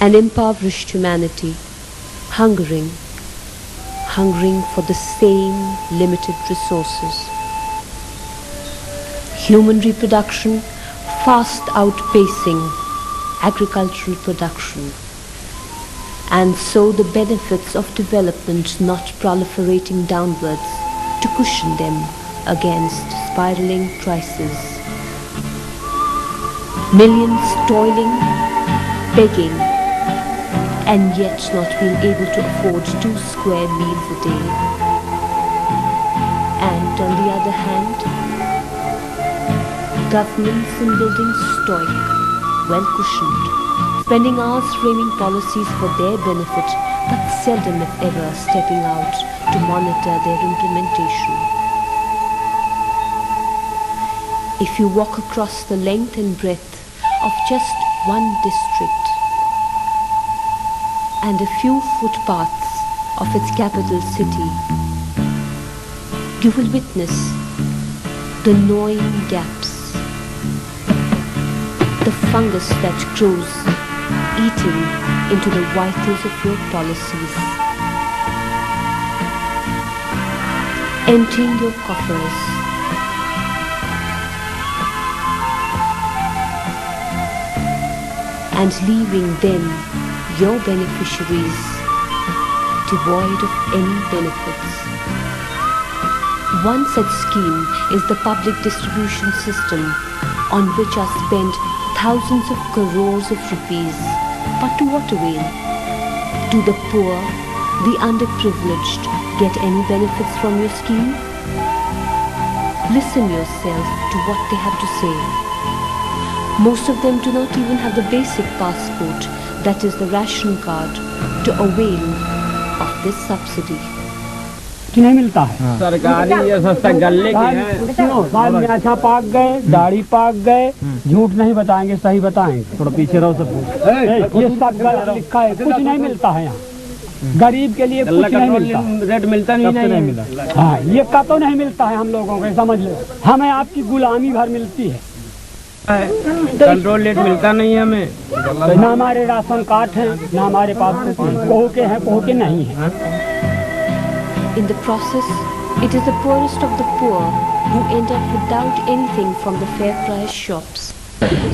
An impoverished humanity, hungering for the same limited resources. Human reproduction fast outpacing agricultural production, and so the benefits of development not proliferating downwards to cushion them against spiraling prices. Millions toiling, begging, and yet not being able to afford 2 square meals a day. And on the other hand, governments in buildings stoic, well cushioned, spending hours framing policies for their benefit, but seldom if ever stepping out to monitor their implementation. If you walk across the length and breadth of just one district and a few footpaths of its capital city, you will witness the gnawing gaps, the fungus that grows, eating into the vitals of your policies, emptying your coffers, and leaving them, your beneficiaries, devoid of any benefits. One such scheme is the public distribution system, on which are spent thousands of crores of rupees. But to what avail? Do the poor, the underprivileged, get any benefits from your scheme? Listen yourself to what they have to say. Most of them do not even have the basic passport, that is the ration card, to avail of this subsidy. नहीं मिलता है सरकारी ये सस्ता गल्ले की है। क्यों बाल में अच्छा पाक गए, दाढ़ी पाक गए, झूठ नहीं बताएंगे, सही बताएंगे। थोड़ा पीछे रहो सब। ये सब गलत लिखा है, कुछ नहीं मिलता है यहाँ। गरीब के लिए कुछ नहीं मिलता, रेट मिलता नहीं मिला। हाँ, ये का तो नहीं मिलता है हम लोगों को, समझ लो। हमें आपकी गुलामी भर मिलती है, कंट्रोल रेट मिलता नहीं है हमें। ना हमारे राशन कार्ड है, ना हमारे पास कोह के हैं, कोह के नहीं है। In the process, it is the poorest of the poor who end up without anything from the fair price shops.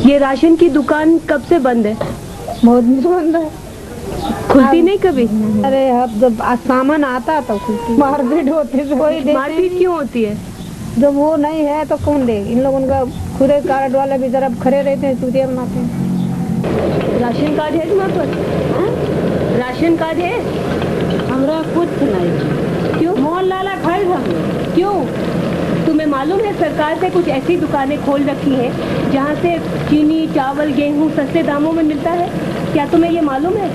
ये राशन की दुकान कब से बंद है? बहुत बंद है, खुलती नहीं कभी? अरे अब जब सामान आता तो खुलती। मारपीट होती है, कोई मारपीट क्यों होती है? जब वो नहीं है तो कौन दे? इन लोगों का खुदे कार्ड वाले भी जरा खड़े रहते हैं, चूतिया बनाते हैं। राशन कार्ड है तुम्हारे पास? राशन कार्ड है? हमरा कुछ नहीं। क्यों? मोहल्ला खरीद हम। क्यों? तुम्हें मालूम है सरकार ने कुछ ऐसी दुकानें खोल रखी हैं जहाँ से चीनी, चावल, गेहूँ सस्ते दामों में मिलता है? क्या तुम्हें ये मालूम है?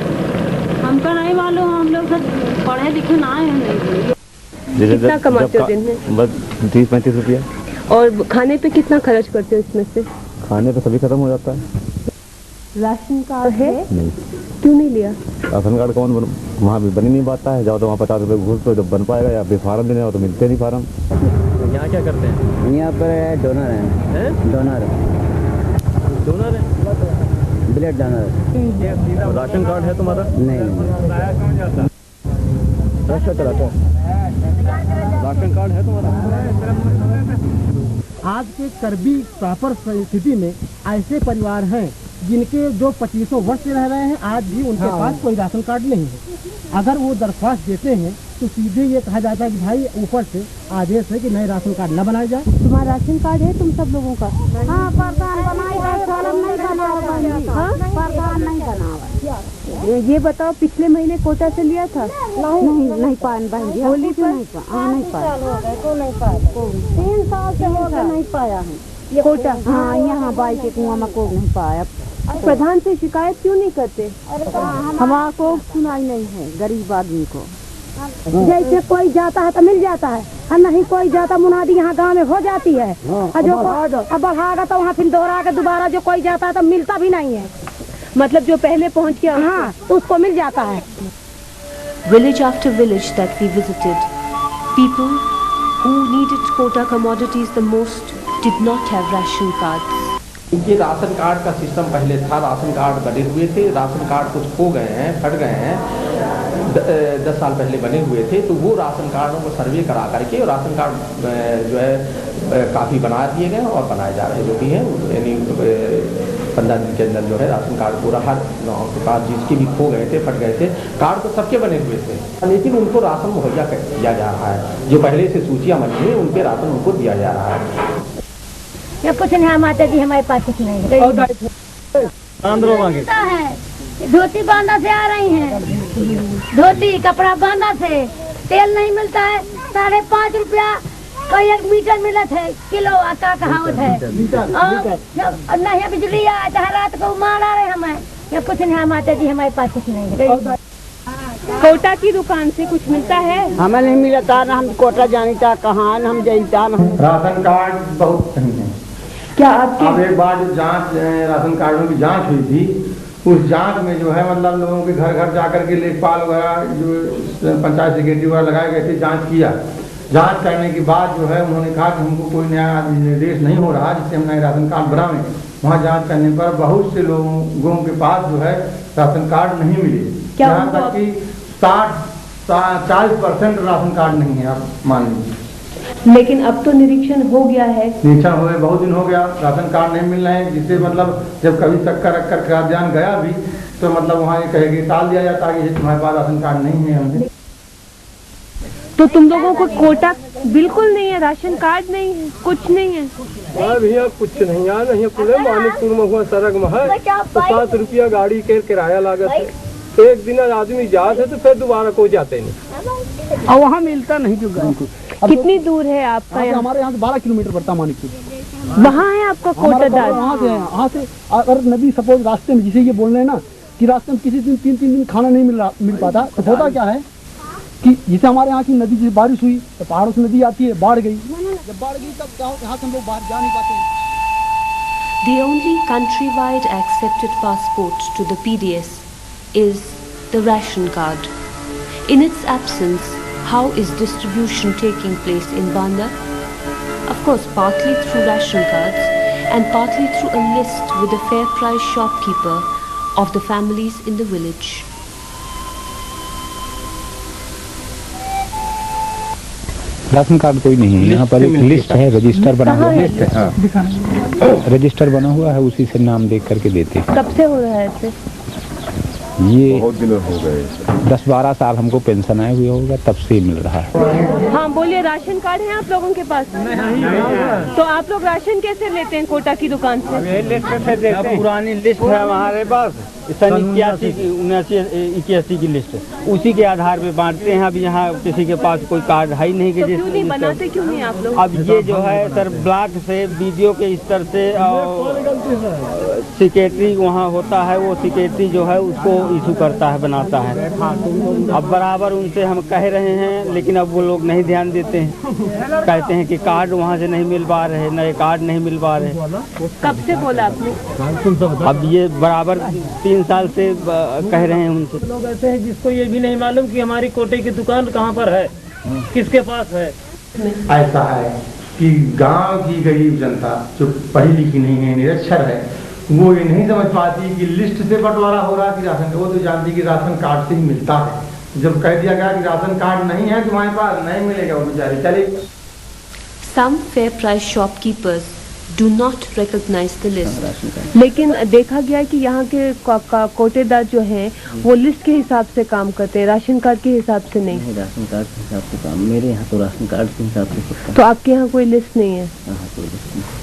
हमको नहीं मालूम, हम लोग पढ़े लिखे ना है। कितना कमाते हो दिन में? बस 30-35 रुपया। और खाने पे कितना खर्च करते हो इसमें से? खाने पे सभी खत्म हो जाता है। राशन कार्ड है? नहीं। क्यों नहीं लिया? राशन कार्ड कौन वहाँ भी बन ही नहीं पाता है। जाओ तो वहाँ 50 रुपये घूस तो जब बन पाएगा, या फिर फार्म देने हो तो मिलते नहीं फार्म। यहाँ क्या करते हैं? यहाँ पर डोनर है, डोनर डोनर है, ब्लड डोनर। राशन कार्ड है तुम्हारा? नहीं। कैसे चलाते हैं? राशन कार्ड है तुम्हारा? आज के करबी प्रॉपर सिटी में ऐसे परिवार हैं जिनके जो 25 वर्ष से रह रहे हैं, आज भी उनके पास कोई राशन कार्ड नहीं है। अगर वो दरख्वास्त देते हैं तो सीधे ये कहा जाता है कि भाई ऊपर से आदेश है कि नए राशन कार्ड न बनाया जाए। तुम्हारा राशन कार्ड है तुम सब लोगों का? हाँ, प्रधान नहीं बना। ये बताओ पिछले महीने कोटा से लिया था? नहीं पान बहन होली पर नहीं पाया। 3 साल से हो गए नहीं पाया है कोटा। हाँ, यहाँ बाई के कुआं में को नहीं पाया। प्रधान से शिकायत क्यों नहीं करते? हमारा को सुनाई नहीं है गरीब आदमी को। जैसे कोई जाता है तो मिल जाता है, और नहीं कोई जाता मुनादी यहाँ गांव में हो जाती है, और जो अब बढ़ागा तो वहाँ फिर दोहरा के दोबारा जो कोई जाता है तो मिलता भी नहीं है। मतलब जो पहले पहुँच गया, हाँ, तो उसको मिल जाता है। Village after village that we visited, people who needed quota commodities the most did not have ration cards. ये राशन कार्ड का सिस्टम पहले था, राशन कार्ड बने हुए थे, राशन कार्ड कुछ खो गए हैं, फट गए हैं, 10 साल पहले बने हुए थे, तो वो राशन कार्डों को सर्वे करा करके और राशन कार्ड जो है काफ़ी बना दिए गए और बनाए जा रहे जो भी हैं, यानी 15 दिन के अंदर जो है राशन कार्ड पूरा हर गाँव के पास जिसके भी खो गए थे, फट गए थे, कार्ड तो सबके बने हुए थे, लेकिन उनको राशन मुहैया किया जा रहा है। जो पहले से सूचियाँ बनी हुई उन पर राशन उनको दिया जा रहा है। या कुछ नहीं, हम आते जी हमारे पास कुछ नहीं है। धोती बांधा से आ रही हैं, धोती कपड़ा बांधा से, तेल नहीं मिलता है, 5.5 रुपया कोई 1 मीटर मिलत है, किलो आता कहावत है, और नहीं बिजली आ चाहे रात को मारा रहे हमें। या कुछ नहीं, हम आते जी हमारे पास कुछ नहीं है। कोटा की दुकान से कुछ मिलता है? हमें नहीं मिलता, ना हम कोटा जानता कहाँ, हम जानता ना। राशन कार्ड बहुत नहीं है। क्या आपके अब एक बार जो जांच राशन कार्डों की जांच हुई थी, उस जांच में जो है मतलब लोगों के घर घर जाकर के लेखपाल वगैरह जो पंचायत सेक्रेटरी वगैरह लगाए गए थे, जांच किया। जांच करने के बाद जो है उन्होंने कहा कि हमको कोई नया निर्देश नहीं हो रहा जिससे हम नए राशन कार्ड बनाएं। वहाँ जांच करने पर बहुत से लोगों के पास जो है राशन कार्ड नहीं मिले, यहाँ तक कि 40% राशन कार्ड नहीं है, आप मान लीजिए। लेकिन अब तो निरीक्षण हो गया है। निरीक्षण हुए बहुत दिन हो गया, राशन कार्ड नहीं मिल रहे हैं, जिससे मतलब जब कभी चक्कर अक्कर खाद्यान्न गया भी तो मतलब वहाँ ये कहेगी टाल दिया जाता है कि तुम्हारे पास राशन कार्ड नहीं है हमसे। तो तुम लोगों को कोटा बिल्कुल नहीं है, राशन कार्ड नहीं है, कुछ नहीं है? भैया कुछ नहीं है, नहीं खुले मानिकपुर में हुआ सड़क में है तो 7 रुपया गाड़ी के किराया लागत है, तो एक दिन आदमी जाते है तो फिर दोबारा कोई जाते नहीं, और वहाँ मिलता नहीं जो गाँव को। कितनी दूर है आपका? हमारे यहाँ से 12 किलोमीटर पड़ता है मानिकपुर। वहाँ है आपका कोटादार? वहाँ से अगर नदी सपोज रास्ते में, जिसे ये बोल रहे हैं ना कि रास्ते में किसी दिन 3 दिन खाना नहीं मिल पाता, तो होता क्या है कि जैसे हमारे यहाँ की नदी जैसे बारिश हुई तो पहाड़ों से नदी आती है, बाढ़ गई, जब बाढ़ गई तब यहाँ से हम लोग बाहर जा नहीं पाते। The only countrywide accepted passport to the PDS is the ration card. In its absence, how is distribution taking place in Banda? Of course, partly through ration cards and partly through a list with a fair price shopkeeper of the families in the village. Ration card कोई नहीं है यहाँ पर, एक list है, register बना हुआ है। हाँ, रजिस्टर बना हुआ है, उसी से नाम देख करके देते हैं। कब से हो रहा है ऐसे? ये बहुत दिन हो गए, 10-12 साल हमको पेंशन आए हुए होगा, तब से मिल रहा है। हाँ बोलिए, राशन कार्ड है आप लोगों के पास? नहीं। तो आप लोग राशन कैसे लेते हैं कोटा की दुकान से? लिस्ट से देते हैं, पुरानी लिस्ट है हमारे पास, सन 81 की लिस्ट, उसी के आधार पे बांटते हैं। अब यहाँ किसी के पास कोई कार्ड है ही नहीं कि क्यों नहीं बनाते, क्यों नहीं आप लोग? अब ये जो है सर ब्लॉक से वीडियो के स्तर से सेक्रेटरी वहाँ होता है, वो सेक्रेटरी जो है उसको इशू करता है, बनाता है। अब बराबर उनसे हम कह रहे हैं, लेकिन अब वो लोग नहीं ध्यान देते हैं, कहते हैं कि कार्ड वहाँ से नहीं मिल पा रहे, नए कार्ड नहीं मिल पा रहे। कब से बोला आपने? अब ये बराबर 3 साल से कह रहे हैं उनसे। लोग ऐसे हैं जिसको ये भी नहीं मालूम कि हमारी कोटे की दुकान कहाँ पर है, किसके पास है। ऐसा है कि गांव की गरीब जनता जो पढ़ी लिखी नहीं है, निरक्षर है, वो ये नहीं समझ पाती कि लिस्ट से बंटवारा हो रहा है कि राशन, वो तो जानती कि राशन कार्ड से ही मिलता है। जब कह दिया गया कि राशन कार्ड नहीं है तुम्हारे पास, नहीं मिलेगा, वो बेचारे चले। Some fair price shopkeepers do not recognize the list. लेकिन देखा गया है कि यहाँ के कोटेदार जो हैं वो लिस्ट के हिसाब से काम करते हैं, राशन कार्ड के हिसाब से नहीं। राशन कार्ड के हिसाब से काम, मेरे यहाँ तो राशन कार्ड के हिसाब से। तो आपके यहाँ कोई लिस्ट नहीं है? कोई लिस्ट नहीं।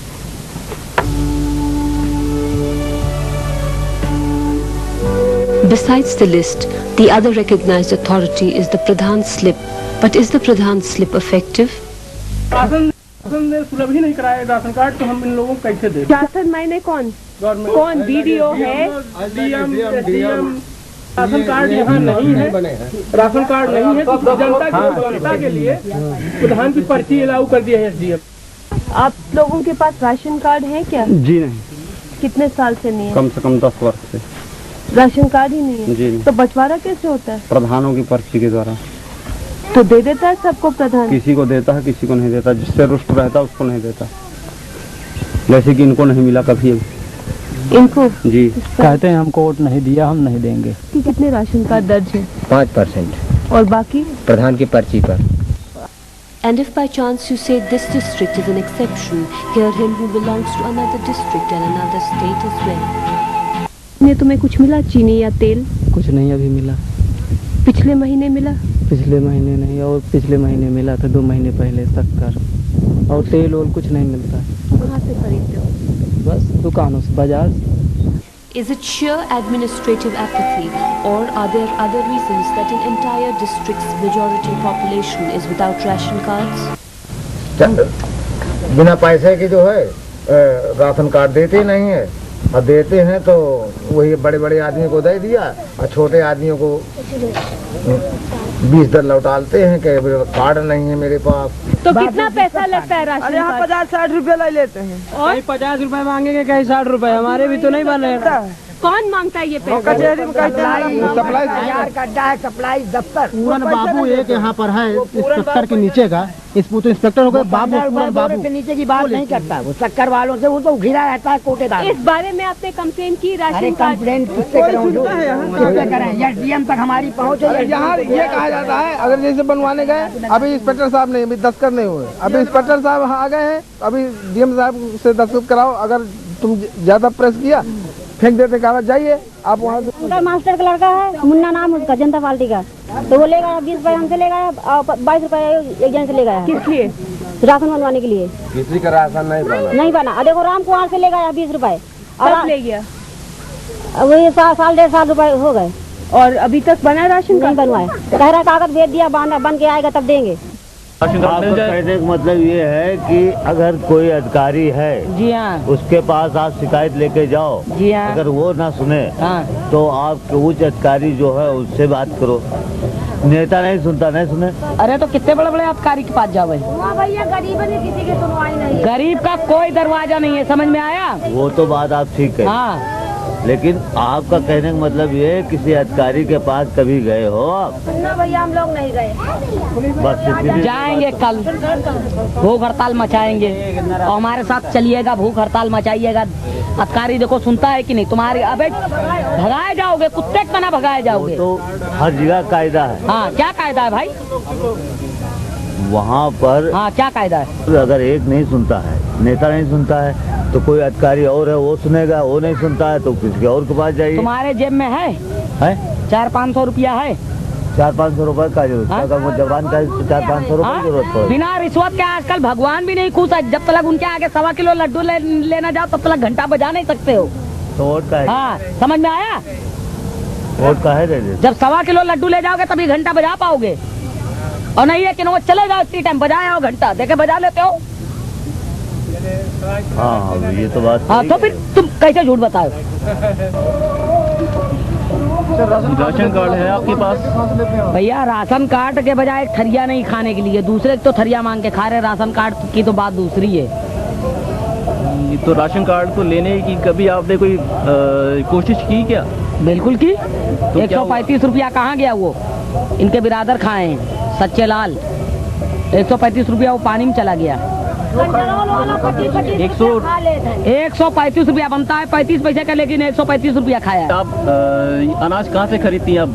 Besides the list, the other recognized authority is the Pradhan slip. But is the Pradhan slip effective? Ration सुलभ ही नहीं कराया राशन कार्ड, तो हम इन लोगों को कैसे दें? शासन मायने कौन कौन बीडीओ है? डीएम। राशन कार्ड यहाँ नहीं है, राशन कार्ड नहीं है, तो जनता की जनता के लिए प्रधान की पर्ची अलाउ कर दिया है एसडीएम। आप लोगों के पास राशन कार्ड है क्या? जी नहीं। कितने साल से नहीं है? कम से कम 10 वर्ष से राशन कार्ड ही नहीं है। जी नहीं। तो बंटवारा कैसे होता है? प्रधानों की पर्ची के द्वारा। तो दे देता है सबको प्रधान? किसी को देता है, किसी को नहीं देता, जिससे रुष्ट रहता उसको नहीं देता, जैसे कि इनको नहीं मिला कभी। इनको जी कहते हैं हमको वोट नहीं दिया, हम नहीं देंगे। कि कितने राशन कार्ड दर्ज है? 5% और बाकी प्रधान की पर्ची पर। And if by chance you say this district is an exception, hear him who belongs to another district and another state as well. ने तुम्हें कुछ मिला, चीनी या तेल? कुछ नहीं अभी मिला। पिछले महीने मिला? पिछले महीने नहीं, और पिछले महीने मिला था 2 महीने पहले शक्कर और तेल और कुछ नहीं मिलता। कहाँ से खरीदते हो? बस दुकानों से, बाजार से। Is it sheer administrative apathy, or are there other reasons that an entire district's majority population is without ration cards? बिना पैसे के जो है राशन कार्ड देते नहीं है, और देते हैं तो वही बड़े बड़े आदमी को दे दिया और छोटे आदमियों को 20 दर लौटाते हैं कि कार्ड नहीं है मेरे पास। तो कितना पैसा लगता है राशन? यहाँ 50-60 रुपए ले लेते हैं। और 50 रुपए मांगेंगे, कहीं 60 रुपए, हमारे भी तो नहीं बन रहे। कौन मांगता है ये पैसा? कचहरी में कहते हैं सप्लाई गड्ढा है, सप्लाई दफ्तर। पूरन बाबू एक यहाँ पर है इंस्पेक्टर के नीचे का, इस तो इंस्पेक्टर हो गए बाबू, पूरन बाबू के नीचे की बात नहीं करता, वो शक्कर वालों से वो तो घिरा रहता है कोटेदार। इस बारे में आपने कंप्लेन की? अरे राशन कार्ड कंप्लेन किससे करें? या डीएम तक हमारी पहुँच है। यहाँ ये कहा जाता है, अगर जैसे बनवाने गए, अभी इंस्पेक्टर साहब नहीं, अभी दस्तखत नहीं हुए, अभी इंस्पेक्टर साहब आ गए हैं, अभी डीएम साहब से दस्तखत कराओ। अगर तुम ज्यादा प्रेस किया फेंक देते कागज, जाइए आप वहाँ से। मास्टर का लड़का है, मुन्ना नाम उसका, जनता पार्टी का, तो वो ले गया 20 रुपए हमसे ले गया, 22 रुपए एक जन से ले गया। किस लिए? राशन बनवाने के लिए। किसी का राशन नहीं बना। देखो राम कुमार से ले गया 20 रुपए, कब ले गया? वही साल 1.5 साल रुपए हो गए और अभी तक बना राशन नहीं बनवाया। कह रहा कागज भेज दिया, बन के आएगा तब देंगे। आपका कहने का मतलब ये है कि अगर कोई अधिकारी है, जी हाँ, उसके पास आप शिकायत लेके जाओ, जी हाँ, अगर वो ना सुने तो आप उच्च अधिकारी जो है उससे बात करो। नेता नहीं सुनता, नहीं सुने। अरे तो कितने बड़े बड़े अधिकारी के पास जाओ भैया, गरीब ने किसी की सुनवाई नहीं। गरीब का कोई दरवाजा नहीं है, समझ में आया? वो तो बात आप ठीक है, हाँ। लेकिन आपका कहने का मतलब ये है किसी अधिकारी के पास कभी गए हो आप? ना भैया, हम लोग नहीं गए। बस जाएंगे कल, भूख हड़ताल मचाएंगे और हमारे साथ चलिएगा, भूख हड़ताल मचाइएगा। अधिकारी देखो सुनता है कि नहीं तुम्हारी? अबे भगाए जाओगे, कुत्ते का ना भगाए जाओगे। तो हर जगह कायदा है। हाँ, क्या कायदा है भाई वहाँ पर? हाँ, क्या कायदा है? अगर एक नहीं सुनता है, नेता नहीं सुनता है, तो कोई अधिकारी और है वो सुनेगा, वो नहीं सुनता है तो किसी और के पास जाइए। तुम्हारे जेब में है 400-500 रुपया है? 400-500 रुपए का जरूरत है, अगर वो जवान का 400-500 रुपए की जरूरत पड़े। बिना रिश्वत के आजकल भगवान भी नहीं खुश है। जब तक उनके आगे 1.25 किलो लड्डू लेना जाओ तब तक घंटा बजा नहीं सकते हो। तो वोट का है? हाँ, समझ में आया? वोट का है दे दे। जब 1.25 किलो लड्डू ले जाओगे तभी घंटा बजा पाओगे, और नहीं है कि वो चले जाओ इसी टाइम बजाए आओ घंटा, देखे बजा लेते हो। हाँ, ये तो बात। हाँ, तो फिर तुम कैसे झूठ बताओ? राशन कार्ड है आपके पास? भैया राशन कार्ड के बजाय एक थरिया नहीं खाने के लिए, दूसरे तो थरिया मांग के खा रहे। राशन कार्ड की तो बात दूसरी है। तो राशन कार्ड को लेने की कभी आपने कोई कोशिश की क्या? बिल्कुल की। 135 रुपया कहाँ गया? वो इनके बिरादर खाए हैं, सच्चे लाल। 135 रुपया वो पानी में चला गया। 135 रुपया बनता है 35 पैसे का, लेकिन 135 रुपया खाया। आप अनाज कहाँ से खरीदती हैं आप?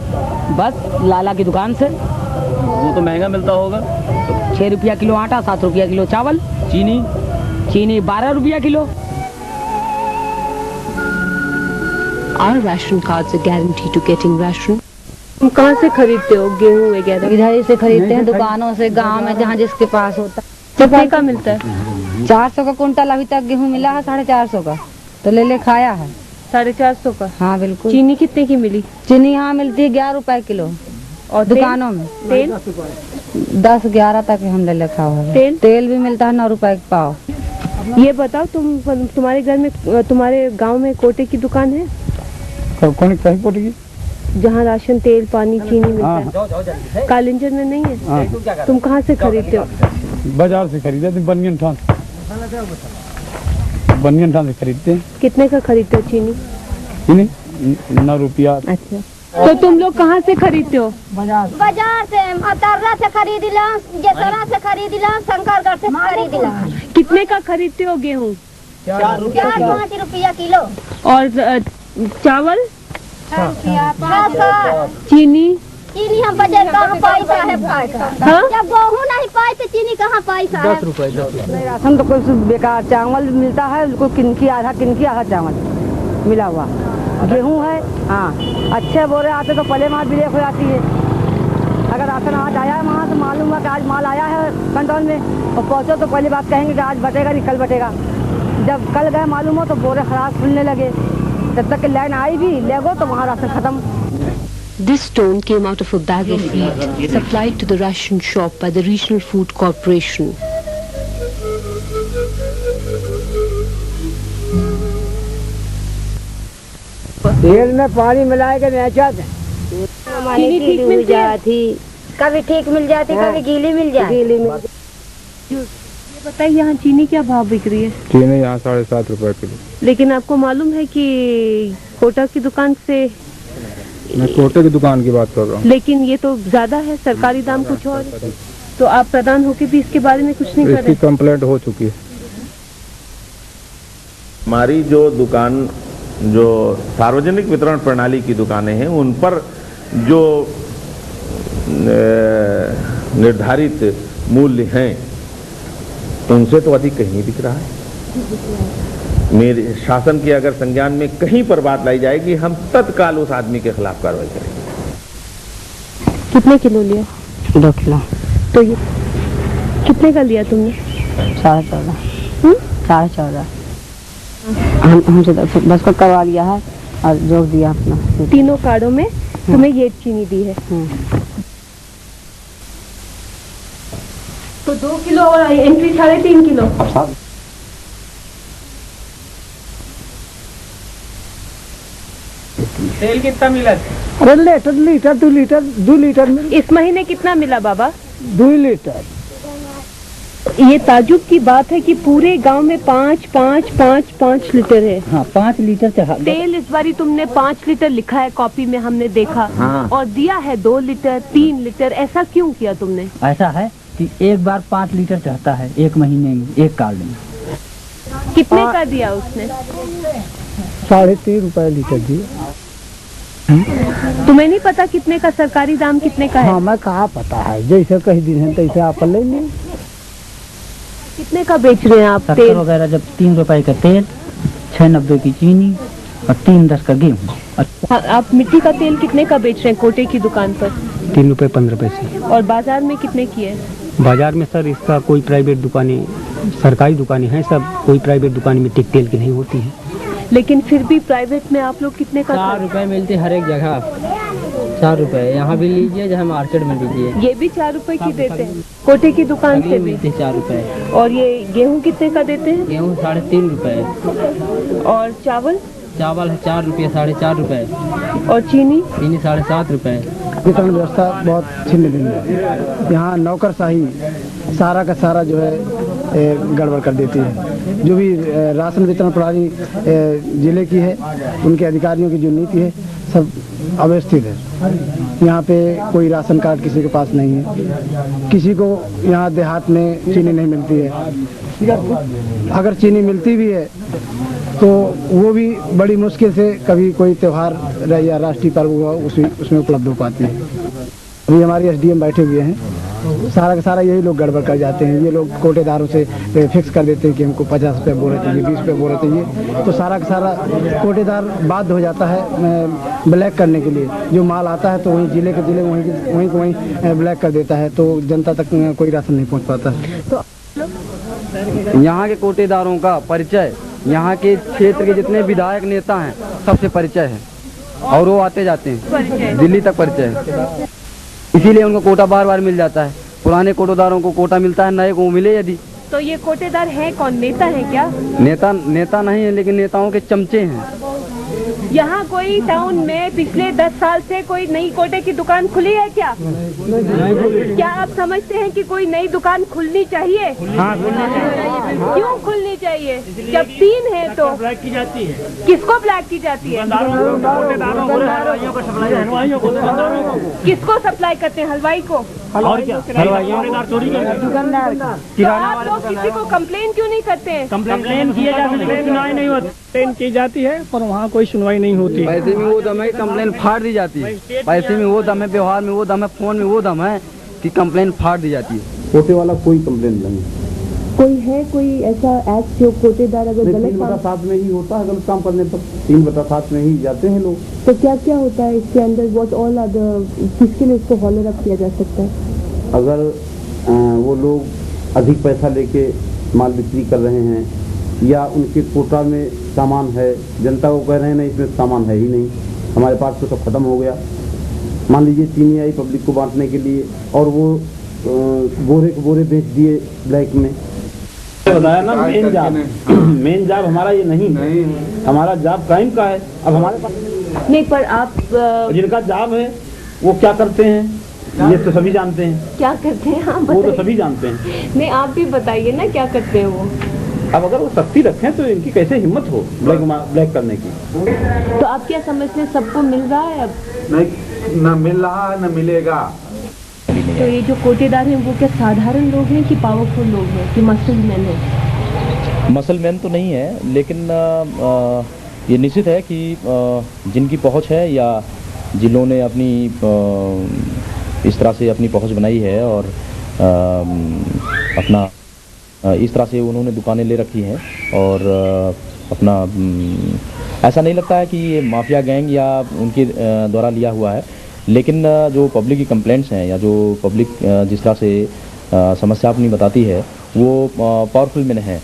बस लाला की दुकान से। वो तो महंगा मिलता होगा। 6 रुपया किलो आटा, 7 रुपया किलो चावल। चीनी? चीनी 12 रुपया kilo. Our ration cards are guaranteed to getting ration. तुम कहाँ से खरीदते हो गेहूँ वगैरह? इधर ही से खरीदते हैं, दुकानों से, गांव में जहाँ जिसके पास होता है। कितने का मिलता है? 400 का कुंटल अभी तक गेहूँ मिला है, 450 का तो ले खाया है। 450 का? हाँ बिल्कुल। चीनी कितने की मिली? चीनी यहाँ मिलती है 11 रुपए किलो, और दुकानों में तेल 10-11 तक हम ले खा हुआ है। तेल भी मिलता है 9 रुपए का पाव। ये बताओ, तुम्हारे घर में, तुम्हारे गांव में कोटे की दुकान है? कौन कहीं कोटे की? जहाँ राशन, तेल, पानी, चीनी मिलता है। कालिंजर में नहीं है? तुम कहाँ से खरीदते हो? बाजार से खरीदते थे, बनियन ठान से खरीदते हैं। कितने का खरीदते हो चीनी? 9 रुपया। अच्छा, तो तुम लोग कहाँ से खरीदते हो? बाजार से, अतर्रा से खरीदिला, जेसरा से खरीदिला, शंकरगढ़ से खरीदिला। कितने का खरीदते हो गेहूँ? 4 रुपया किलो। और चावल, चीनी चीनी हम बाजार कहाँ पैसा है हाँ? जब गेहूँ नहीं पाए तो चीनी कहाँ पैसा है। 10 रुपए। राशन तो कुछ बेकार चावल मिलता है, उसको किनकी आधा चावल मिला हुआ। गेहूँ है, हाँ अच्छे बोरे आते तो पहले माल ब्रेक हो जाती है। अगर राशन आज आया है वहाँ तो मालूम हुआ कि आज माल आया है कंट्रोल में, और पहुँचो तो पहली बात कहेंगे कि आज बटेगा नहीं कल बटेगा। जब कल गए मालूम हो तो बोरे खराब खुलने लगे। जब तक लाइन आई भी लगो तो वहाँ राशन खत्म। This stone came out of a bag of wheat supplied to the ration shop by the Regional Food Corporation. तेल में पानी मिला के बेचा थे। चीनी ठीक मिल जाती, कभी ठीक मिल जाती, कभी गीली मिल जाती। बताइए यहाँ चीनी क्या भाव बिक रही है? चीनी यहाँ 7.5 रुपए किलो। लेकिन आपको मालूम है कि कोटा की दुकान से, मैं कोटे की दुकान की बात कर रहा हूँ। लेकिन ये तो ज्यादा है, सरकारी दाम कुछ और। तो आप प्रधान होके भी इसके बारे में कुछ नहीं कर रहे? इसकी कंप्लेंट हो चुकी है। हमारी जो दुकान, जो सार्वजनिक वितरण प्रणाली की दुकानें हैं, उन पर जो निर्धारित मूल्य हैं उनसे तो अधिक कहीं नहीं बिक रहा है। मेरे शासन के अगर संज्ञान में कहीं पर बात लाई जाएगी, हम तत्काल उस आदमी के खिलाफ कार्रवाई करेंगे। कितने किलो लिया? 2 किलो। तो ये कितने का लिया तुमने? 14.5। 14.5 हमसे 10 को करवा लिया है और जोड़ दिया अपना। तीनों कार्डों में तुम्हें ये चीनी दी है। तो 2 किलो और एंट्री 3.5 किलो। तेल कितना मिला? अरे लीटर 2 लीटर इस महीने कितना मिला बाबा? 2 लीटर। ये ताजुब की बात है कि पूरे गांव में 5 लीटर है। हाँ 5 लीटर तेल इस बारी तुमने 5 लीटर लिखा है कॉपी में, हमने देखा। हाँ। और दिया है 2 लीटर 3 लीटर। ऐसा क्यों किया तुमने? ऐसा है कि एक बार 5 लीटर चढ़ता है एक महीने में, एक कार्ड में। कितने का दिया उसने? 3.5 रुपए लीटर जी। तुम्हें नहीं पता कितने का सरकारी दाम कितने का है? हाँ मैं कहाँ पता है, जैसे कहीं दिन है तैसे आप ले लें। कितने का बेच रहे हैं आप शक्कर तेल? वगैरह जब 3 रुपए का तेल, 6.90 की चीनी और 3.10 का गेहूँ। हाँ, आप मिट्टी का तेल कितने का बेच रहे हैं कोटे की दुकान पर? 3 रुपए 15 पैसे। और बाजार में कितने की है? बाजार में सर इसका कोई प्राइवेट दुकानें, सरकारी दुकानें हैं सब, कोई प्राइवेट दुकान मिट्टी के तेल की नहीं होती है। लेकिन फिर भी प्राइवेट में आप लोग कितने का? 4 रुपए मिलते हर एक जगह। 4 रुपए यहाँ भी लीजिए, जहाँ मार्केट में लीजिए। ये भी 4 रुपए की देते हैं कोटे की दुकान से भी? 4 रुपए। और ये गेहूँ कितने का देते हैं? गेहूँ 3.5 रुपए। और चावल? चावल है 4 रुपये, 4.5 रुपए। और चीनी? चीनी 7.5 रुपए। वितरण व्यवस्था बहुत छिन्न भिन्न है। यहाँ नौकरशाही सारा का सारा जो है गड़बड़ कर देती है। जो भी राशन वितरण प्रणाली जिले की है, उनके अधिकारियों की जो नीति है सब अव्यवस्थित है। यहाँ पे कोई राशन कार्ड किसी के पास नहीं है। किसी को यहाँ देहात में चीनी नहीं मिलती है। अगर चीनी मिलती भी है तो वो भी बड़ी मुश्किल से कभी कोई त्यौहार या राष्ट्रीय पर्व हुआ उसमें उपलब्ध हो पाती है। अभी हमारे SDM बैठे हुए हैं, सारा का सारा यही लोग गड़बड़ कर जाते हैं। ये लोग कोटेदारों से फिक्स कर देते हैं कि हमको 50 रुपये बोरा चाहिए, 20 रुपये बोरा चाहिए, तो सारा का सारा कोटेदार बाध्य हो जाता है ब्लैक करने के लिए। जो माल आता है तो वहीं जिले के जिले वहीं ब्लैक कर देता है, तो जनता तक कोई राशन नहीं पहुँच पाता। तो यहाँ के कोटेदारों का परिचय यहाँ के क्षेत्र के जितने विधायक नेता हैं सबसे परिचय है, और वो आते जाते हैं, दिल्ली तक परिचय है। इसीलिए उनको कोटा बार बार मिल जाता है। पुराने कोटेदारों को कोटा मिलता है, नए को मिले यदि। तो ये कोटेदार है कौन? नेता है क्या? नेता नहीं है, लेकिन नेताओं के चमचे हैं। यहाँ कोई टाउन में पिछले 10 साल से कोई नई कोटे की दुकान खुली है क्या? क्या आप समझते हैं कि कोई नई दुकान खुलनी चाहिए? हाँ, खुलनी चाहिए। क्यों खुलनी चाहिए? जब 3 है तो ब्लैक की जाती है। किसको ब्लैक की जाती है? किसको सप्लाई करते हैं? हलवाई को। और क्या? चोरी तो आप लोग किसी को कंप्लेन क्यों नहीं करते हैं? कंप्लेन किया जाता है, सुनवाई नहीं होती। कंप्लेन की जाती है पर वहाँ कोई सुनवाई नहीं होती। पैसे में वो दम है, कंप्लेन फाड़ दी जाती है। पैसे में वो दम है, व्यवहार में वो दम है, फोन में वो दम है कि कंप्लेन फाड़ दी जाती है। कोटे वाला कोई कंप्लेन नहीं। कोई है कोई ऐसा एक्ट जो कोटेदार अगर गलत 3/7 में ही होता है गलत काम करने पर, 3/7 में ही जाते हैं लोग। तो क्या क्या होता है इसके अंदर? व्हाट ऑल अदर किसके लिए इसको हॉलर अप किया जा सकता है? अगर वो लोग अधिक पैसा लेके माल बिक्री कर रहे हैं या उनके कोटा में सामान है, जनता को कह रहे हैं नहीं इसमें सामान है ही नहीं, हमारे पास तो सब खत्म हो गया। मान लीजिए चीनी आई पब्लिक को बांटने के लिए और वो बोरे के बोरे बेच दिए ब्लैक में। बताया ना मेन जॉब हमारा ये नहीं, हमारा जॉब क्राइम का है। अब हमारे पास नहीं, पर आप जिनका जॉब है वो क्या करते हैं ये तो सभी जानते हैं। क्या करते हैं आप? वो तो सभी जानते हैं। नहीं, आप भी बताइए ना क्या करते हैं वो। अब अगर वो सख्ती रखें तो इनकी कैसे हिम्मत हो ब्लैक करने की। तो आप क्या समझते हैं सबको मिल रहा है अब? नहीं, न मिल रहा न मिलेगा। तो ये जो कोटेदार हैं वो क्या साधारण लोग हैं कि पावरफुल लोग हैं कि मसल मैन है? मसल मैन तो नहीं है, लेकिन ये निश्चित है कि जिनकी पहुंच है या जिन्होंने अपनी इस तरह से अपनी पहुंच बनाई है और अपना इस तरह से उन्होंने दुकानें ले रखी हैं और अपना ऐसा नहीं लगता है कि ये माफिया गैंग या उनके द्वारा लिया हुआ है। लेकिन जो पब्लिक की कंप्लेंट्स हैं या जो पब्लिक जिस तरह से समस्या अपनी बताती है वो पावरफुल मैन है।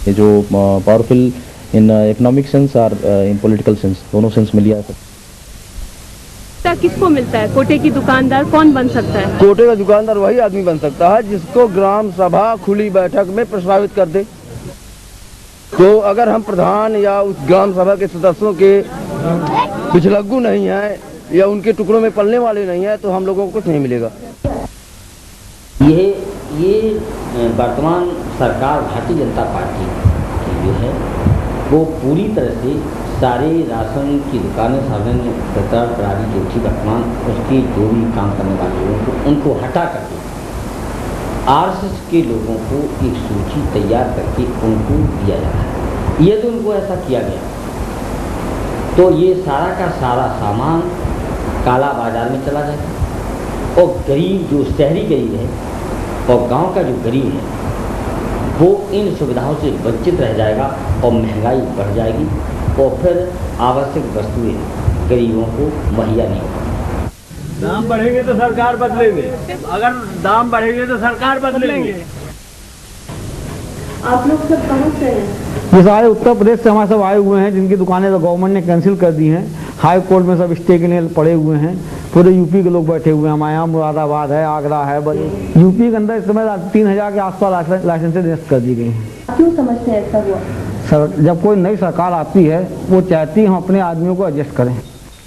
ये जो पावरफुल इन इकोनॉमिक सेंस और इन पॉलिटिकल सेंस, दोनों सेंस में लिया है। किसको मिलता है? कोटे की दुकानदार कौन बन सकता है? कोटे का दुकानदार वही आदमी बन सकता है जिसको ग्राम सभा खुली बैठक में प्रस्तावित कर दे। तो अगर हम प्रधान या उस ग्राम सभा के सदस्यों के पिछलग्गू नहीं है या उनके टुकड़ों में पलने वाले नहीं है तो हम लोगों को कुछ नहीं मिलेगा। ये वर्तमान सरकार भारतीय जनता पार्टी की जो है वो पूरी तरह से सारे राशन की दुकानें सार्वजनिक वितरण प्रणाली जो थी वर्तमान उसके जो भी काम करने वाले लोगों को उनको हटा करके आरएसएस के लोगों को एक सूची तैयार करके उनको दिया जाता है। ये तो उनको ऐसा किया गया तो ये सारा का सारा सामान काला बाजार में चला जाएगा और गरीब जो शहरी गरीब है और गांव का जो गरीब है वो इन सुविधाओं से वंचित रह जाएगा और महंगाई बढ़ जाएगी और फिर आवश्यक वस्तुएं गरीबों को मुहैया नहीं होगी। दाम बढ़ेंगे तो सरकार बदलेंगे, अगर दाम बढ़ेंगे तो सरकार बदलेंगे। आप लोग सब कहाँ से हैं? ये सारे उत्तर प्रदेश से हमारे सब आए हुए हैं जिनकी दुकानें तो गवर्नमेंट ने कैंसिल कर दी हैं। हाई कोर्ट में सब स्टे के लिए पड़े हुए हैं। पूरे यूपी के लोग बैठे हुए हैं। हमारे यहाँ मुरादाबाद है, आगरा है, यूपी के अंदर इस समय 3000 के आसपास लाइसेंसें निरस्त कर दी गई हैं। क्यों समझते हैं ऐसा हुआ? जब कोई नई सरकार आती है वो चाहती है हम अपने आदमियों को एडजस्ट करें।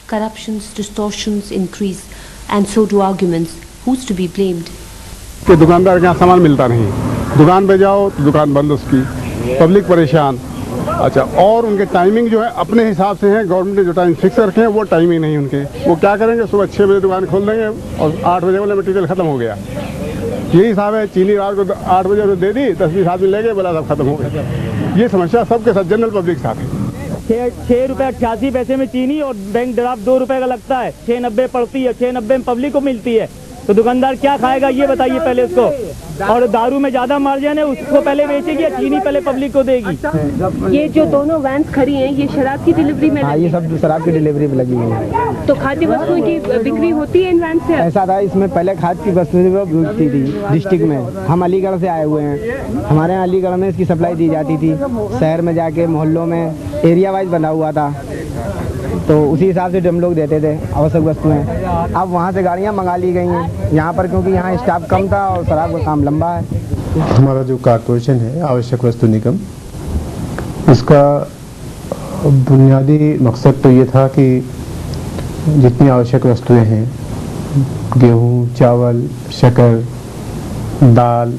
Corruptions, distortions increase and so do arguments. Who's to be blamed? कि दुकानदार के यहाँ सामान मिलता नहीं, दुकान पे जाओ तो दुकान बंद उसकी, पब्लिक परेशान। अच्छा, और उनके टाइमिंग जो है अपने हिसाब से है, गवर्नमेंट ने जो टाइम फिक्स रखे हैं वो टाइमिंग नहीं उनके। वो क्या करेंगे, सुबह 6 बजे दुकान खोल देंगे और 8 बजे वाले मटीरियल खत्म हो गया। यही हिसाब है, चीनी रात को 8 बजे दे दी, 10-20 आदमी ले गए, बोला सब खत्म हो गया। ये समस्या सबके साथ, जनरल पब्लिक साथ है। 6 रुपये 88 पैसे में चीनी और बैंक ड्राफ्ट 2 रुपए का लगता है, 6.90 पड़ती है, 6.90 में पब्लिक को मिलती है। तो दुकानदार क्या खाएगा ये बताइए पहले उसको। और दारू में ज्यादा मार्जिन है, उसको पहले बेचेगी या चीनी पहले पब्लिक को देगी? ये जो दोनों वैन्स खड़ी हैं ये शराब की डिलीवरी में? हाँ, ये सब शराब की डिलीवरी में लगी हुई है। तो खाद्य वस्तुओं की बिक्री होती है इन वैन से? ऐसा था, इसमें पहले खाद्य की वस्तुएं बिकती थी डिस्ट्रिक्ट में। हम अलीगढ़ से आए हुए हैं, हमारे यहाँ अलीगढ़ में इसकी सप्लाई दी जाती थी। शहर में जाके मोहल्लों में एरिया वाइज बना हुआ था तो उसी हिसाब से हम लोग देते थे आवश्यक वस्तुएं। अब वहाँ से गाड़ियाँ मंगा ली गई हैं यहाँ पर, क्योंकि यहाँ स्टाफ कम था और शराब का काम लंबा है। हमारा जो कॉर्पोरेशन है आवश्यक वस्तु निगम, इसका बुनियादी मकसद तो ये था कि जितनी आवश्यक वस्तुएं हैं, गेहूँ, चावल, शक्कर, दाल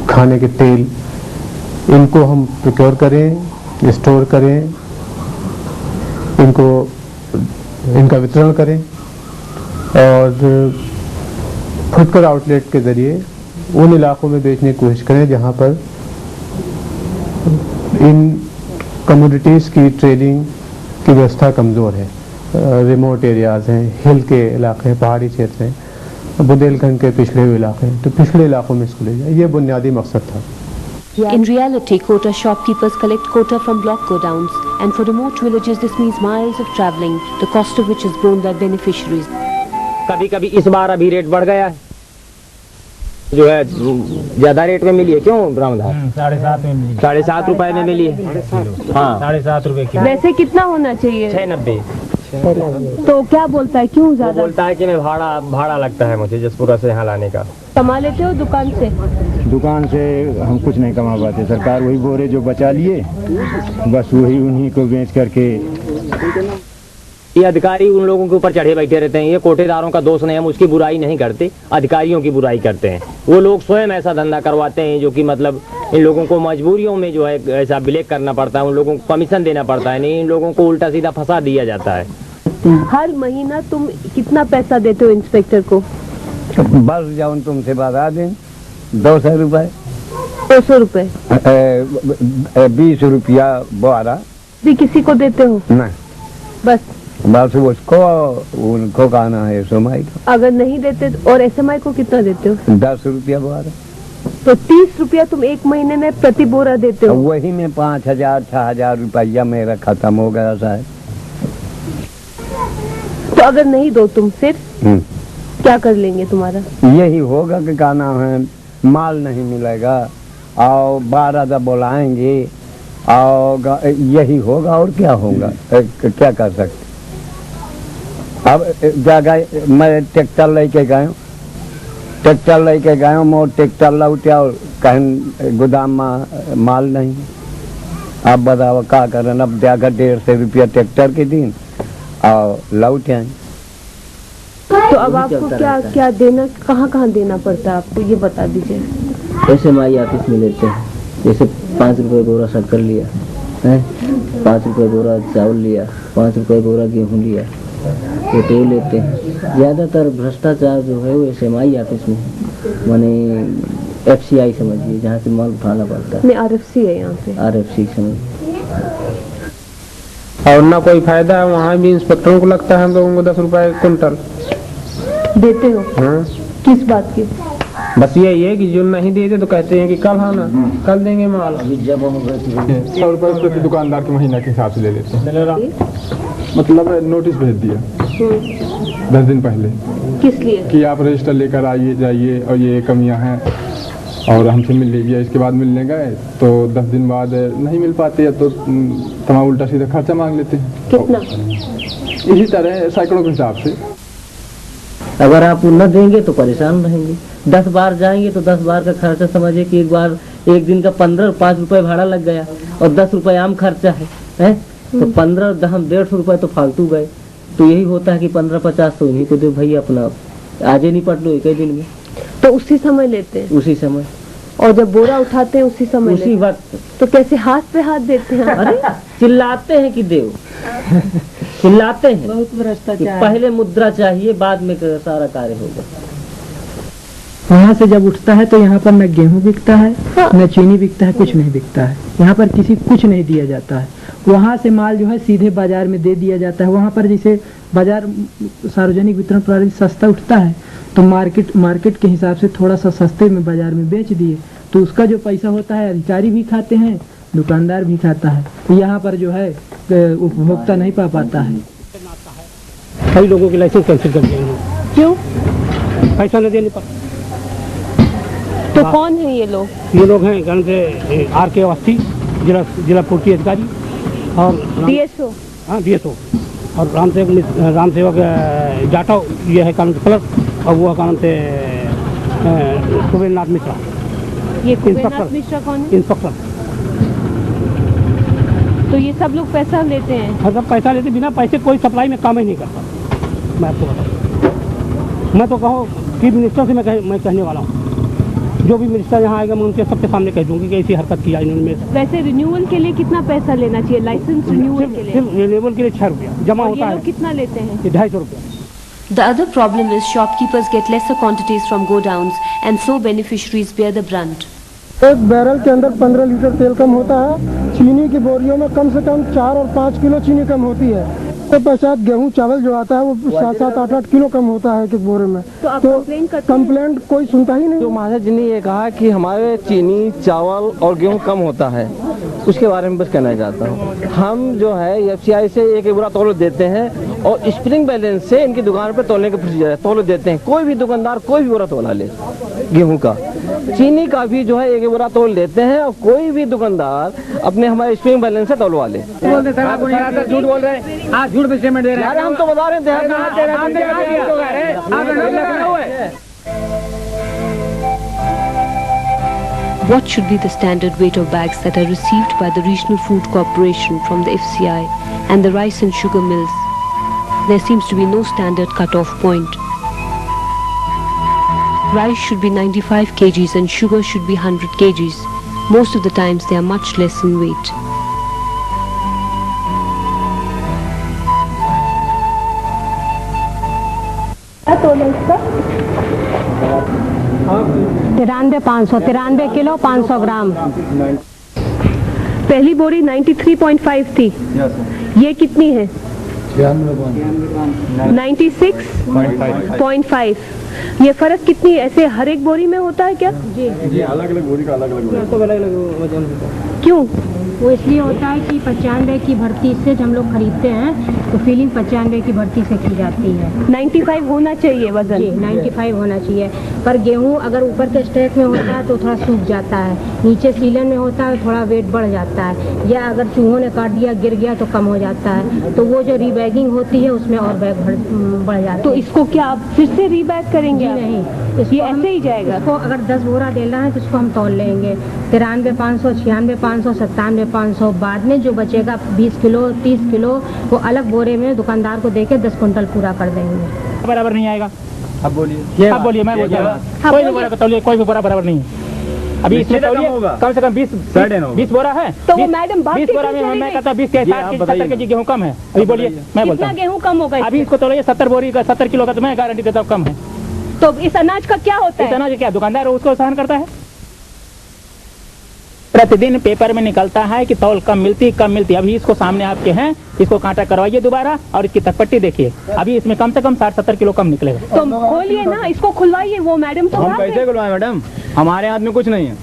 खाने के तेल, इनको हम प्रोक्योर करें, स्टोर करें, इनका वितरण करें और फुटकर आउटलेट के जरिए उन इलाकों में बेचने की कोशिश करें जहां पर इन कमोडिटीज़ की ट्रेडिंग की व्यवस्था कमज़ोर है। रिमोट एरियाज़ हैं, हिल के इलाके हैं, पहाड़ी क्षेत्र हैं, बुंदेलखंड के पिछड़े हुए इलाके हैं, तो पिछड़े इलाकों में इसको ले जाए, ये बुनियादी मकसद था। In reality, quota shopkeepers collect quota from block godowns, and for remote villages this means miles of travelling, the cost of which is borne by beneficiaries. कभी कभी इस बार अभी रेट बढ़ गया है, जो है ज्यादा रेट में मिली है। क्यों ब्राह्मणधार 7.5 में मिली, 7.5 रुपए में मिली है। हाँ 7.5 रुपए की। वैसे कितना होना चाहिए? 6.90। तो क्या बोलता है, क्यों ज्यादा? बोलता है कि मैं भाड़ा लगता है मुझे जसपुरा से यहाँ लाने का। कमा लेते हो दुकान से? दुकान से हम कुछ नहीं कमा पाते, सरकार वही बोरे जो बचा लिए बस वही उन्हीं को बेच करके। ये अधिकारी उन लोगों के ऊपर चढ़े बैठे रहते हैं। ये कोटेदारों का दोष नहीं, हम उसकी बुराई नहीं करते, अधिकारियों की बुराई करते हैं। वो लोग स्वयं ऐसा धंधा करवाते हैं जो कि मतलब इन लोगों को मजबूरियों में जो है ऐसा ब्लैक करना पड़ता है, उन लोगों को कमीशन देना पड़ता है, नहीं इन लोगों को उल्टा सीधा फंसा दिया जाता है। हर महीना तुम कितना पैसा देते हो इंस्पेक्टर को? बस जाऊन तुमसे बता दें 200 रुपए। 200 रुपए? 20 रुपया बोरा भी किसी को देते हो? नहीं, बस उसको उनको कहना है SMI को। अगर नहीं देते और SMI को कितना देते हो? 10 रुपया बोरा। तो 30 रुपया तुम एक महीने में प्रति बोरा देते हो? वही में 5,000-6,000 रुपया मेरा खत्म हो गया साहब। तो अगर नहीं दो तुम फिर क्या कर लेंगे तुम्हारा? यही होगा कि क्या नाम है, माल नहीं मिलेगा और 12 जब बुलाएंगे और यही होगा और क्या होगा, क्या कर सकते। अब जगह मैं ट्रैक्टर लेके गया मोर ट्रैक्टर लौटा और कहीं गोदाम में माल नहीं। अब बताओ क्या करें, अब जाकर 150 रुपया ट्रैक्टर के दिन और लौट आए। तो अब आपको क्या देना, कहाँ देना पड़ता है आपको, ये बता दीजिए। SMI ऑफिस में लेते हैं, जैसे 5 रुपए बोरा शक्कर लिया है, 5 रुपए बोरा चावल लिया, 5 रुपए बोरा गेहूँ लिया, तो लेते हैं। ज़्यादातर भ्रष्टाचार जो है वो SMI ऑफिस में, माने FCI समझिए, जहाँ से माल उठाना पड़ता है। नहीं, RFC है यहाँ पे। RFC समझिए। और ना कोई फायदा है, वहाँ भी इंस्पेक्टरों को लगता है हम लोगों को 10 रुपए कुंटल देते हो। हाँ। किस बात की? बस यही है कि जो नहीं देते तो कहते हैं कि कल आना, कल देंगे माल। 100 रुपए प्रति दुकानदार के महीना के हिसाब से ले लेते हैं। मतलब नोटिस भेज दिया 10 दिन पहले। किस लिए? कि आप रजिस्टर लेकर आइए जाइए और ये कमियां हैं और हमसे मिल लीजिए। इसके बाद मिलने गए तो 10 दिन बाद नहीं मिल पाते तो तमाम उल्टा सीधा खर्चा मांग लेते हैं। कितना? इसी तरह सैकड़ों के हिसाब से। अगर आप न देंगे तो परेशान रहेंगे। 10 बार जाएंगे तो 10 बार का खर्चा समझिए कि एक दिन का 5 रुपए भाड़ा लग गया और 10 रुपए आम खर्चा है तो 15 150 रुपए तो फालतू गए। तो यही होता है कि 15-50 तो इन्हीं को दो भाई, अपना आज ही निपट लो एक ही दिन में। तो उसी समय लेते हैं? उसी समय। और जब बोरा उठाते हैं उसी समय? उसी वक्त। तो कैसे हाथ पे हाथ देते हैं? अरे चिल्लाते हैं कि देव चिल्लाते हैं। बहुत भ्रष्टाचार। पहले मुद्रा चाहिए, बाद में सारा कार्य होगा। वहाँ से जब उठता है तो यहाँ पर न गेहूँ बिकता है, न चीनी बिकता है, कुछ नहीं बिकता है। यहाँ पर किसी कुछ नहीं दिया जाता है। वहाँ से माल जो है सीधे बाजार में दे दिया जाता है। वहाँ पर जैसे बाजार सार्वजनिक वितरण प्रणाली सस्ता उठता है तो मार्केट के हिसाब से थोड़ा सा सस्ते में बाजार में बेच दिए तो उसका जो पैसा होता है अधिकारी भी खाते हैं, दुकानदार भी खाता है। तो यहाँ पर जो है उपभोक्ता नहीं पा पाता है। कई लोगों के लाइसेंस कैंसिल कर दिए। क्यों? पैसा न देने पर। तो कौन है ये लोग? ये लोग हैं RK अवस्थी, जिला पूर्ति अधिकारी और DSO। हाँ DSO और रामसेवक जाटव, ये है कानून क्लर्क और वो है कानून से कुबेरनाथ मिश्रा। ये कुबेरनाथ मिश्रा कौन है? इंस्पेक्टर। तो ये सब लोग पैसा लेते हैं? हाँ, सब पैसा लेते, बिना पैसे कोई सप्लाई में काम ही नहीं करता। मैं आपको बताऊँ, मैं तो कहूँ चीफ मिनिस्टर से मैं कहने वाला हूँ जो भी मिनिस्टर यहाँ आएगा मैं उनके सबके सामने कह दूंगी कि ऐसी हरकत किया इन्होंने मेरे साथ। वैसे रिन्यूअल के लिए कितना पैसा लेना चाहिए, लाइसेंस रिन्यूअल के लिए? सिर्फ रिन्यूअल के लिए 6 रुपया जमा होता है। कितना लेते हैं? 250 रुपया। The other problem is shopkeepers get lesser quantities from godowns and so beneficiaries bear the brunt. एक बैरल के अंदर 15 लीटर तेल कम होता है, चीनी की बोरियों में कम से कम 4 और 5 किलो चीनी कम होती है। तो पश्चात गेहूं चावल जो आता है वो 7-7, 8-8 किलो कम होता है एक बोरे में। तो आप कंप्लेंट कोई सुनता ही नहीं। जो महाराज जी ने ये कहा कि हमारे चीनी चावल और गेहूं कम होता है, उसके बारे में बस कहना चाहता हूँ। हम जो है FCI से एक बुरा तौल देते हैं और स्प्रिंग बैलेंस से इनकी दुकान पर तोलने का प्रोसीजर है, तौल देते हैं। कोई भी दुकानदार कोई भी बुरा तोला ले, गेहूं का, चीनी का भी जो है एक बुरा तोल देते हैं और कोई भी दुकानदार अपने हमारे स्प्रिंग बैलेंस से तौलवा ले। झूठ बोल रहे हैं आप, झूठ पे पेमेंट दे रहे हैं। हम तो बता रहे थे। What should be the standard weight of bags that are received by the Regional Food Corporation from the FCI and the rice and sugar mills? There seems to be no standard cut-off point. Rice should be 95 kgs and sugar should be 100 kgs. Most of the times they are much less in weight. तिरानवे 93 kilo 500 ग्राम। पहली बोरी 93.5 थी, ये कितनी है? 96.5। ये फर्क कितनी है? ऐसे हर एक बोरी में होता है क्या? जी अलग अलग बोरी का अलग अलग वजन। क्यों? वो इसलिए होता है कि 95 की भर्ती से हम लोग खरीदते हैं तो फीलिंग 95 की भर्ती से की जाती है। 95 होना चाहिए वजन? जी 95 होना चाहिए। पर गेहूं अगर ऊपर के स्टैक में होता है तो थोड़ा सूख जाता है, नीचे सीलन में होता है थोड़ा वेट बढ़ जाता है, या अगर चूहों ने काट दिया गिर गया तो कम हो जाता है। तो वो जो रीबैगिंग होती है उसमें और बैग बढ़ जाता है। तो इसको क्या आप फिर से रीबैग करेंगे? नहीं, ये ऐसे ही जाएगा। इसको अगर 10 बोरा देना है तो इसको हम तौल लेंगे 93,500, 96,500, 97,500। बाद में जो बचेगा 20 किलो 30 किलो वो अलग बोरे में दुकानदार को देके 10 कुंटल पूरा कर देंगे। बराबर नहीं आएगा। अब बोलिए, आप बोलिए, मैं बोलिए। कोई भी बोरा तौलिए, कोई भी बोरा बराबर नहीं है। अभी इसमें तौलिए कम से कम 20 बोरा है। तो वो मैडम 20 बोरा में मैं कहता 20 के 70 के जी गेहूं कम है। अभी बोलिए, मैं बोलता हूँ गेहूं कम होगा। अभी इसको तौलिए 70 बोरी का 70 किलो का, तो मैं गारंटी देता हूँ कम है। तो इस अनाज का क्या होता है? इस अनाज क्या दुकानदार उसको सहन करता है? प्रतिदिन पेपर में निकलता है कि तौल कम मिलती। अभी इसको सामने आपके हैं, इसको कांटा करवाइए दोबारा और इसकी तकपट्टी देखिए। अभी इसमें कम से कम 60-70 किलो कम निकलेगा। तो खोलिए ना, इसको खुलवाइए। वो मैडम तो हम कैसे खुलवाएं मैडम, हमारे हाथ में कुछ नहीं है।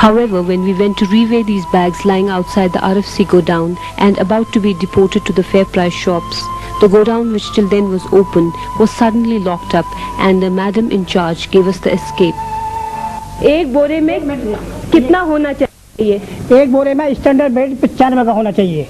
However, when we went to reweigh these bags lying outside the RFC godown and about to be deported to the fair price shops, the godown, which till then was open, was suddenly locked up and the madam in charge gave us the escape. एक बोरे में कितना होना चाहिए? एक बोरे में standard wait 95 का होना चाहिए।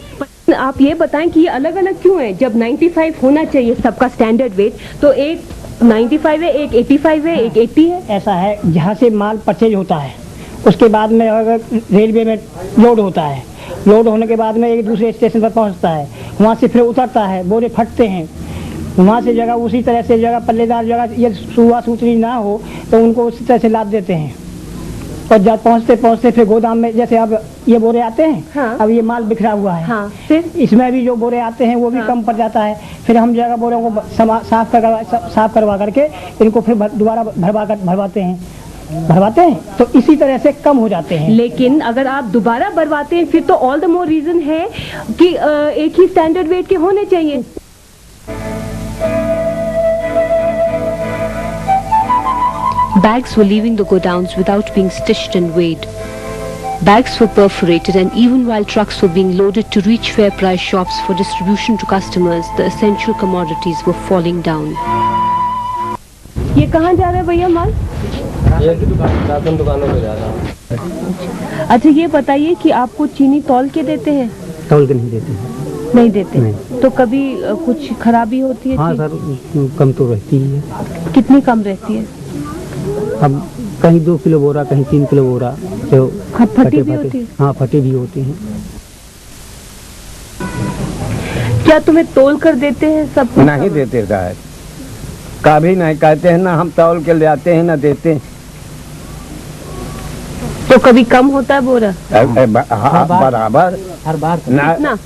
आप ये बताएं कि ये अलग अलग क्यों है? जब 95 होना चाहिए सबका स्टैंडर्ड वेट, तो एक 95 है, एक 85 है, एक 80 है। ऐसा है, जहाँ से माल परचेज होता है उसके बाद में अगर रेलवे में लोड होता है, लोड होने के बाद में एक दूसरे स्टेशन पर पहुंचता है, वहाँ से फिर उतरता है, बोरे फटते हैं, वहाँ से जगह उसी तरह से जगह पल्लेदार जगह ये सुबह सूचनी ना हो तो उनको उसी तरह से लाद देते हैं। और जब पहुँचते फिर गोदाम में, जैसे अब ये बोरे आते हैं, हाँ। अब ये माल बिखरा हुआ है, हाँ। फिर इसमें भी जो बोरे आते हैं वो भी कम पड़ जाता है। फिर हम जगह बोरों को साफ करवा करके इनको फिर दोबारा भरवाते हैं, तो इसी तरह से कम हो जाते हैं। लेकिन अगर आप दोबारा भरवाते हैं फिर तो ऑल द मोर रीजन है कि एक ही स्टैंडर्ड वेट के होने चाहिए। Bags were leaving the godowns without being stitched and weighed. Bags were perforated, and even while trucks were being loaded to reach fair price shops for distribution to customers, the essential commodities were falling down. ये कहाँ जा रहा है भैया माल? Ration दुकानों में जा रहा है। अच्छा ये बताइए कि आपको चीनी तौल के देते हैं? तौल के नहीं देते। नहीं देते। नहीं। तो कभी कुछ खराबी होती है? हाँ सर, कम तो रहती ही है। कितनी कम रहती है? अब कहीं 2 किलो बोरा, कहीं 3 किलो बोरा, तो फटी भी होती है? हाँ, फटी भी होती है। क्या तुम्हें तोल कर देते हैं सब? नहीं देते साहब, कभी नहीं कहते हैं ना हम तौल के ले आते हैं ना देते हैं। तो कभी कम होता है बोरा? बराबर हर बार ना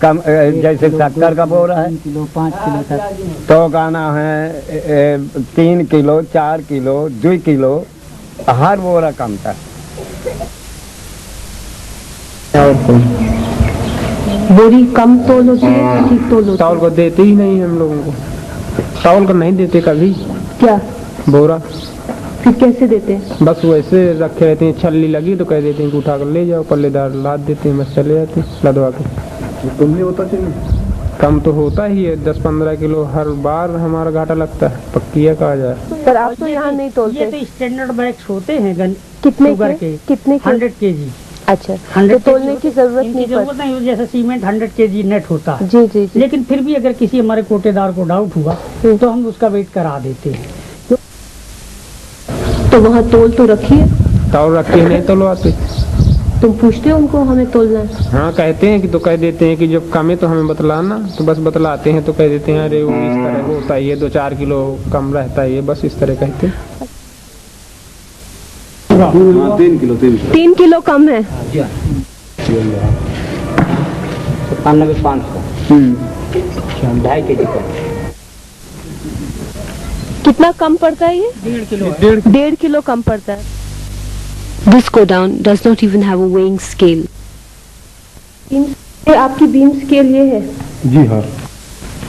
कम, जैसे 70 का बोरा है 5 किलो तक, तो गाना है 3 किलो 4 किलो 2 किलो हर बोरा कम था। बोरी कम तोल होती है, ठीक तोल होती है? तौल को देते ही नहीं हम लोगों को, तौल को नहीं देते कभी। क्या बोरा फिर कैसे देते हैं? बस वैसे रखे रहते हैं, छल्ली लगी तो कह देते हैं कि उठा कर ले जाओ, पल्लेदार लाद देते हैं, बस चले जाते हैं लदवा के। कम नहीं होता चाहिए? कम तो होता ही है, 10-15 किलो हर बार हमारा घाटा लगता है, पक्किया कहा जाए। पर आप तो यहाँ नहीं तोलते? ये तो स्टैंडर्ड बैग्स होते हैं कितने शुगर के? कितने के? 100 केजी। अच्छा, तो तोलने की जरूरत नहीं नहीं, जैसे सीमेंट 100 केजी नेट होता है। जी जी जी। लेकिन फिर भी अगर किसी हमारे कोटेदार को डाउट हुआ तो हम उसका वेट करा देते हैं। तो वहाँ तोल तो रखिए। तौल रखे नहीं तोलवाते। तुम पूछते हो उनको हमें तोलना है? हाँ कहते हैं कि, तो कह देते हैं कि जब कम है तो हमें बतलाना, तो बस बतलाते हैं तो कह देते हैं अरे वो इस तरह का होता है, ये 2-4 किलो कम रहता है, ये बस इस तरह कहते हैं। 3 किलो कम है। 97,500 2.5 केजी का। कितना कम पड़ता है ये? 1.5 किलो कम पड़ता है। This godown does not even have a weighing scale. ये आपकी बीम स्केल ये है? जी हाँ,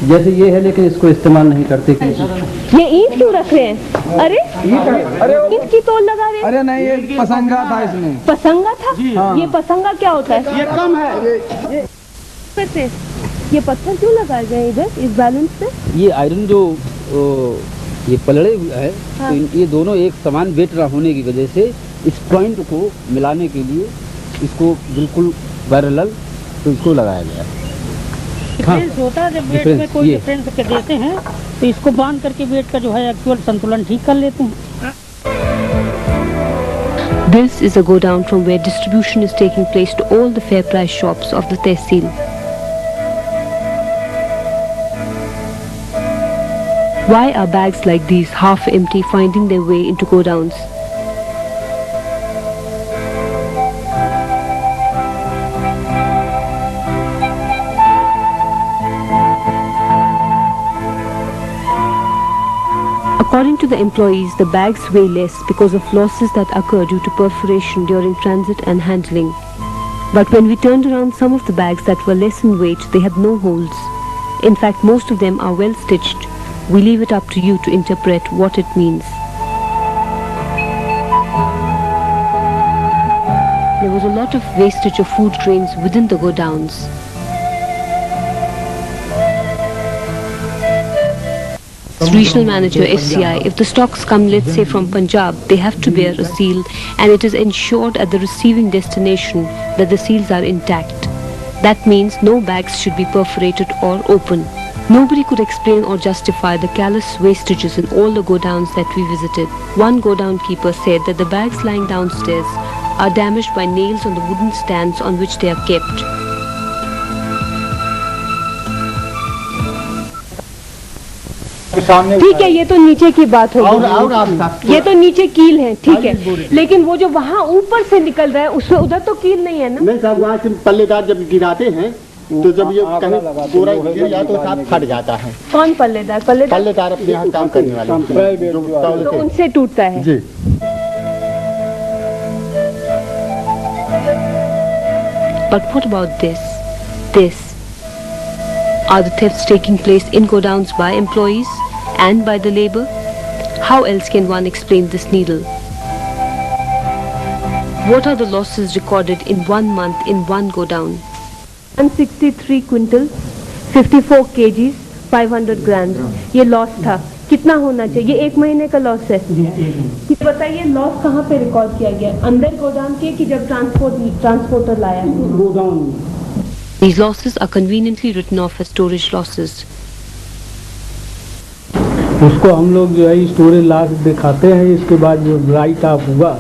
जैसे ये है, लेकिन इसको इस्तेमाल नहीं करते। ये ईंट क्यों रख रहे हैं? अरे ईंट की तोल लगा रहे हैं? अरे नहीं, ये पसंगा था इसमें। पसंगा था? ये पसंगा क्या होता है? ये कम है। पैसे ये पत्थर क्यों लगाए गए इधर इस बैलेंस पे? ये आयरन जो ये पलड़े है, हाँ। तो ये दोनों एक समान वेट होने की वजह से इस पॉइंट को मिलाने के लिए इसको बिल्कुल पैरेलल तो इसको लगाया गया है। डिफरेंस होता है, जब वेट में कोई डिफरेंस के देते हैं तो इसको बांध करके वेट का जो है एक्चुअल संतुलन ठीक कर लेते हैं। This is a godown from where distribution is taking place to all the fair price shops of the Tehsil. Why are bags like these half empty finding their way into godowns? According to the employees, the bags weigh less because of losses that occur due to perforation during transit and handling. But when we turned around some of the bags that were less in weight, they had no holes. In fact, most of them are well stitched. We leave it up to you to interpret what it means. There was a lot of wastage of food grains within the godowns. Regional manager SCI, if the stocks come, let's say from Punjab, they have to bear a seal and it is ensured at the receiving destination that the seals are intact. That means no bags should be perforated or open. Nobody could explain or justify the callous wastages in all the godowns that we visited. One godown keeper said that the bags lying downstairs are damaged by nails on the wooden stands on which they are kept. ठीक है, ये तो नीचे की बात होगी, ये तो नीचे कील है, ठीक है, लेकिन वो जो वहाँ ऊपर से निकल रहा है उसमें उधर तो कील नहीं है ना? नहीं साहब, वहाँ से पल्लेदार जब गिराते हैं तो जब ये कहीं पूरा गिर जाए तो साथ फट जाता है। कौन पल्लेदार? पल्लेदार अपने यहाँ काम करने वाले, तो उनसे टूटता है जी। But what about this? Are the thefts taking place in godowns by employees and by the labor? How else can one explain this needle? What are the losses recorded in 1 month in one godown? 163 quintal, 54 kgs, 500 grams ये loss था। कितना होना चाहिए? ये 1 महीने का loss है। बताइए लॉस कहाँ पे रिकॉर्ड किया गया? अंदर गोदाम के कि जब ट्रांसपोर्टर लाया? गोदाम। These losses are conveniently written off as storage losses. उसको हम लोग जो है स्टोरेज लॉस दिखाते हैं, इसके बाद जो राइट ऑफ हुआ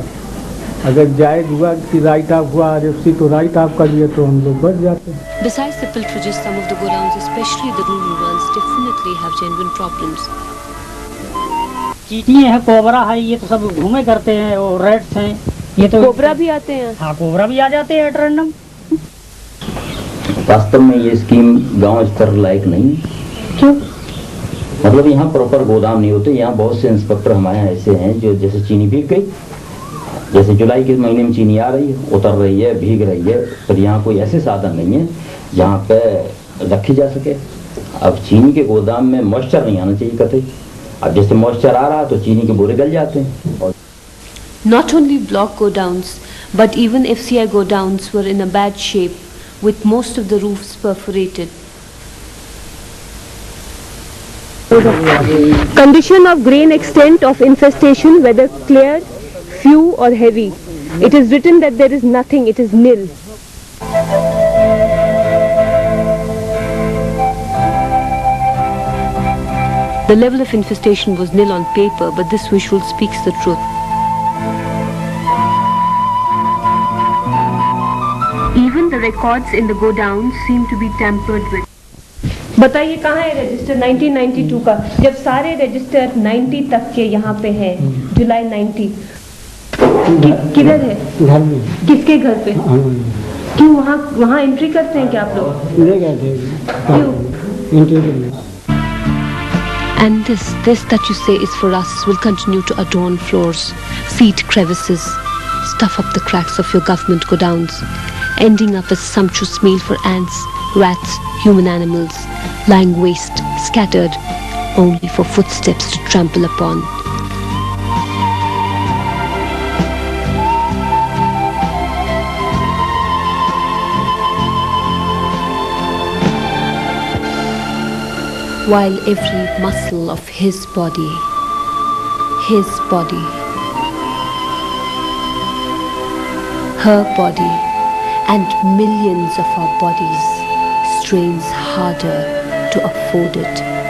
अगर जायज हुआ कि राइट ऑफ हुआ RFC तो राइट ऑफ कर लिए तो हम लोग बच जाते हैं। Besides the pilferages, some of the godowns, especially the rural ones, definitely have genuine problems. चींटी है, कोबरा है, ये तो सब घूमे करते हैं और रेट्स हैं, ये तो कोबरा भी आते हैं। हाँ, कोबरा भी आ जाते हैं रैंडम। वास्तव में ये स्कीम गांव स्तर लायक नहीं। क्यों? मतलब यहाँ प्रॉपर गोदाम नहीं होते। यहाँ बहुत से इंस्पेक्टर हमारे यहाँ ऐसे हैं जो जैसे चीनी भीग गई, जैसे जुलाई के महीने में चीनी आ रही है, उतर रही है, भीग रही है, पर यहाँ कोई ऐसे साधन नहीं है जहाँ पे रखी जा सके। अब चीनी के गोदाम में मॉइस्चर नहीं आना चाहिए कतई। अब जैसे मॉइस्चर आ रहा तो चीनी के बोरे गल जाते हैं। और Not only block godowns, but even FCI godowns were in a bad shape, with most of the roofs perforated. Condition of grain extent of infestation, whether clear, few or heavy. It is written that there is nothing, it is nil. The level of infestation was nil on paper, but this visual speaks the truth. Even the records in the godowns seem to be tampered with. बताइए कहाँ है register 1992 का, जब सारे register 90 तक के यहाँ पे है, जुलाई 90 किधर है? घर में। किसके घर पे? क्यों वहाँ एंट्री करते हैं क्या आप लोग? ले गए थे। क्यों? एंट्री करने। And this that you say is for us will continue to adorn floors, feed crevices, stuff up the cracks of your government godowns, ending up as sumptuous meal for ants, rats, human animals, lying waste, scattered, only for footsteps to trample upon. While every muscle of his body, her body, and millions of our bodies strains harder to afford it.